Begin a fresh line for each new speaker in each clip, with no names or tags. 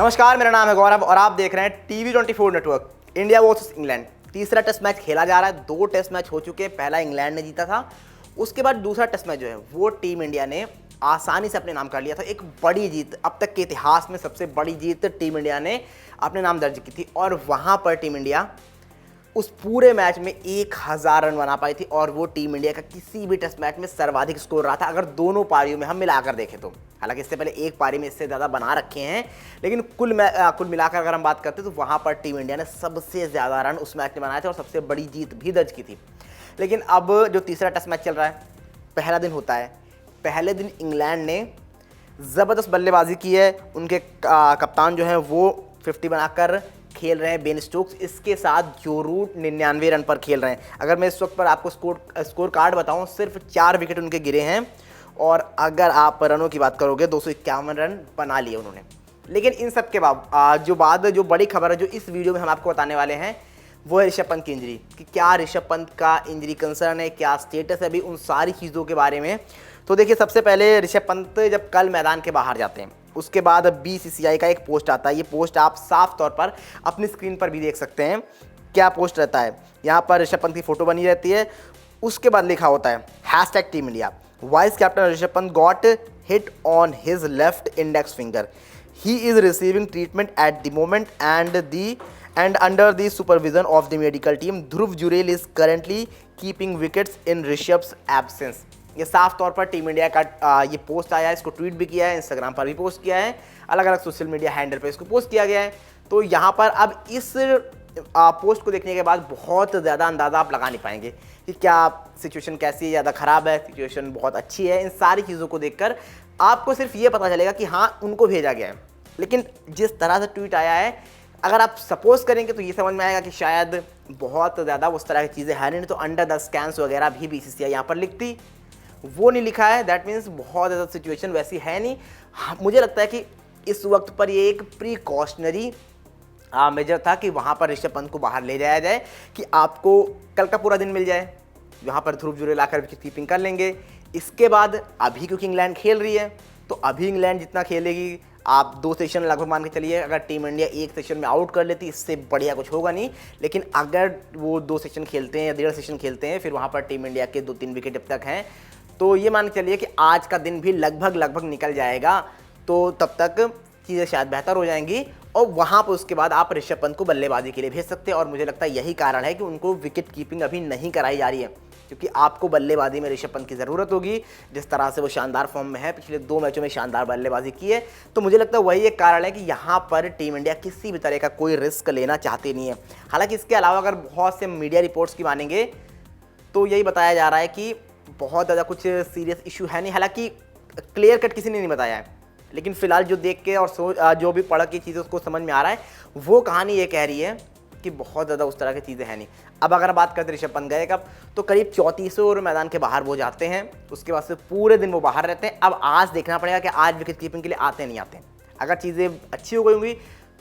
नमस्कार, मेरा नाम है गौरव और आप देख रहे हैं TV24 network. India versus England तीसरा टेस्ट मैच खेला जा रहा है। 2 टेस्ट मैच हो चुके हैं। पहला इंग्लैंड ने जीता था, उसके बाद दूसरा टेस्ट मैच जो है वो टीम इंडिया ने आसानी से अपने नाम कर लिया था। एक बड़ी जीत, अब तक के इतिहास में सबसे बड़ी जीत टीम इंडिया ने अपने नाम दर्ज की थी और वहाँ पर टीम इंडिया उस पूरे मैच में 1000 रन बना पाई थी और वो टीम इंडिया का किसी भी टेस्ट मैच में सर्वाधिक स्कोर रहा था अगर दोनों पारियों में हम मिलाकर देखें तो। हालांकि इससे पहले एक पारी में इससे ज़्यादा बना रखे हैं, लेकिन कुल मिलाकर अगर हम बात करते हैं तो वहाँ पर टीम इंडिया ने सबसे ज़्यादा रन उस मैच में बनाए थे और सबसे बड़ी जीत भी दर्ज की थी। लेकिन अब जो तीसरा टेस्ट मैच चल रहा है, पहला दिन होता है। पहले दिन इंग्लैंड ने ज़बरदस्त बल्लेबाजी की है। उनके कप्तान जो हैं वो 50 बनाकर खेल रहे हैं, बेन स्टोक्स। इसके साथ जो रूट 99 रन पर खेल रहे हैं। अगर मैं इस वक्त पर आपको स्कोर कार्ड बताऊं, सिर्फ 4 विकेट उनके गिरे हैं और अगर आप रनों की बात करोगे 251 रन बना लिए उन्होंने। लेकिन इन सब के बाद जो बड़ी खबर है जो इस वीडियो में हम आपको बताने वाले हैं वो है ऋषभ पंत की इंजरी, कि क्या ऋषभ पंत का इंजरी कंसर्न है, क्या स्टेटस है अभी, उन सारी चीज़ों के बारे में। तो देखिए, सबसे पहले ऋषभ पंत जब कल मैदान के बाहर जाते हैं उसके बाद BCCI का एक पोस्ट आता है। ये पोस्ट आप साफ तौर पर अपनी स्क्रीन पर भी देख सकते हैं। क्या पोस्ट रहता है, यहाँ पर ऋषभ पंत की फोटो बनी रहती है, उसके बाद लिखा होता है #team India, vice captain Rishabh Pant got hit on his left index finger, he is receiving treatment at the moment and under the supervision of the medical team, Dhruv Jurel is currently keeping wickets in Rishabh's absence. ये साफ तौर पर team India का ये post आया है। इसको tweet भी किया है, इंस्टाग्राम पर भी पोस्ट किया है, अलग अलग सोशल मीडिया हैंडल पर इसको पोस्ट किया गया है। तो यहाँ पर अब इस पोस्ट को देखने के बाद बहुत ज़्यादा अंदाज़ा आप लगा नहीं पाएंगे कि क्या सिचुएशन कैसी है, ज़्यादा ख़राब है, सिचुएशन बहुत अच्छी है। इन सारी चीज़ों को देखकर आपको सिर्फ ये पता चलेगा कि हाँ, उनको भेजा गया है। लेकिन जिस तरह से ट्वीट आया है, अगर आप सपोज करेंगे तो ये समझ में आएगा कि शायद बहुत ज़्यादा उस तरह की चीज़ें है नहीं, तो अंडर द स्कैन्स वगैरह भी BCCI यहाँ पर लिखती, वो नहीं लिखा है। दैट मीन्स बहुत ज़्यादा सिचुएशन वैसी है नहीं। मुझे लगता है कि इस वक्त पर ये एक प्रिकॉशनरी मेजर था कि वहाँ पर ऋषभ पंत को बाहर ले जाया जाए कि आपको कल का पूरा दिन मिल जाए, वहाँ पर ध्रुव जुरेल आकर विकेट कीपिंग कर लेंगे। इसके बाद अभी क्योंकि इंग्लैंड खेल रही है तो अभी इंग्लैंड जितना खेलेगी, आप 2 सेशन लगभग मान के चलिए, अगर टीम इंडिया 1 सेशन में आउट कर लेती इससे बढ़िया कुछ होगा नहीं। लेकिन अगर वो 2 सेशन खेलते हैं या 1.5 सेशन खेलते हैं, फिर वहाँ पर टीम इंडिया के 2-3 विकेट जब तक हैं, तो ये मान के चलिए कि आज का दिन भी लगभग निकल जाएगा। तो तब तक चीज़ें शायद बेहतर हो जाएंगी और वहाँ पर उसके बाद आप ऋषभ पंत को बल्लेबाजी के लिए भेज सकते हैं। और मुझे लगता है यही कारण है कि उनको विकेट कीपिंग अभी नहीं कराई जा रही है, क्योंकि आपको बल्लेबाजी में ऋषभ पंत की ज़रूरत होगी। जिस तरह से वो शानदार फॉर्म में है, पिछले 2 मैचों में शानदार बल्लेबाजी की है, तो मुझे लगता है वही एक कारण है कि यहाँ पर टीम इंडिया किसी भी तरह का कोई रिस्क लेना चाहती नहीं है। हालांकि इसके अलावा अगर बहुत से मीडिया रिपोर्ट्स की मानेंगे तो यही बताया जा रहा है कि बहुत ज़्यादा कुछ सीरियस इशू है नहीं। हालांकि क्लियर कट किसी ने नहीं बताया है, लेकिन फिलहाल जो देख के और जो भी पढ़ के चीज़ें उसको समझ में आ रहा है, वो कहानी ये कह रही है कि बहुत ज़्यादा उस तरह की चीज़ें हैं नहीं। अब अगर बात करते ऋषभ पंत गए कब, तो करीब 34 ओवर मैदान के बाहर वो जाते हैं, उसके बाद से पूरे दिन वो बाहर रहते हैं। अब आज देखना पड़ेगा कि आज विकेट कीपिंग के लिए आते नहीं आते। अगर चीज़ें अच्छी हो गई होंगी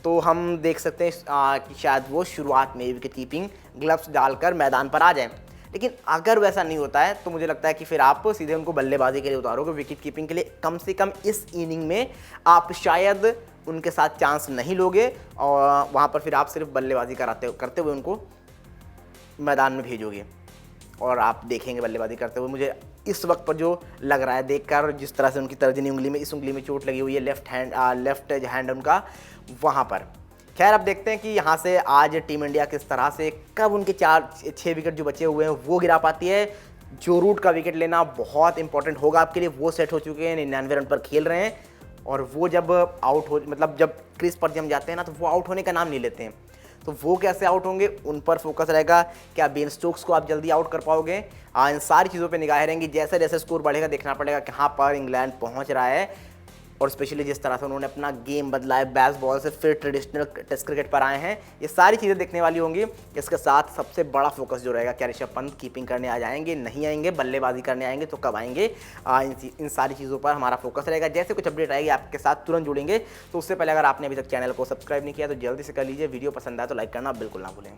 तो हम देख सकते हैं कि शायद वो शुरुआत में विकेट कीपिंग ग्लव्स डालकर मैदान पर आ जाएँ। लेकिन अगर वैसा नहीं होता है तो मुझे लगता है कि फिर आप सीधे उनको बल्लेबाजी के लिए उतारोगे। विकेट कीपिंग के लिए कम से कम इस इनिंग में आप शायद उनके साथ चांस नहीं लोगे और वहाँ पर फिर आप सिर्फ बल्लेबाजी करते हुए उनको मैदान में भेजोगे और आप देखेंगे बल्लेबाजी करते हुए। मुझे इस वक्त पर जो लग रहा है देखकर, जिस तरह से उनकी तर्जनी उंगली में, इस उंगली में चोट लगी हुई है, लेफ्ट हैंड उनका वहाँ पर। खैर, अब देखते हैं कि यहाँ से आज टीम इंडिया किस तरह से, कब उनके 4-6 विकेट जो बचे हुए हैं वो गिरा पाती है। जो रूट का विकेट लेना बहुत इंपॉर्टेंट होगा आपके लिए, वो सेट हो चुके हैं, 99 रन पर खेल रहे हैं और वो जब आउट हो, मतलब जब क्रीज पर जम जाते हैं ना, तो वो आउट होने का नाम नहीं लेते हैं। तो वो कैसे आउट होंगे, उन पर फोकस रहेगा। क्या बेन स्टोक्स को आप जल्दी आउट कर पाओगे, इन सारी चीज़ों पे निगाहें रहेंगी। जैसे जैसे स्कोर बढ़ेगा देखना पड़ेगा कहाँ पर इंग्लैंड पहुँच रहा है। और स्पेशली जिस तरह से उन्होंने अपना गेम बदला है, बैस बॉल से फिर ट्रेडिशनल टेस्ट क्रिकेट पर आए हैं, ये सारी चीज़ें देखने वाली होंगी। इसके साथ सबसे बड़ा फोकस जो रहेगा, क्या ऋषभ पंत कीपिंग करने आ जाएंगे, नहीं आएंगे, बल्लेबाजी करने आएंगे तो कब आएंगे, इन सारी चीज़ों पर हमारा फोकस रहेगा। जैसे कुछ अपडेट आएगी आपके साथ तुरंत जुड़ेंगे। तो उससे पहले अगर आपने अभी तक चैनल को सब्सक्राइब नहीं किया तो जल्दी से कर लीजिए। वीडियो पसंद आए तो लाइक करना बिल्कुल ना भूलें।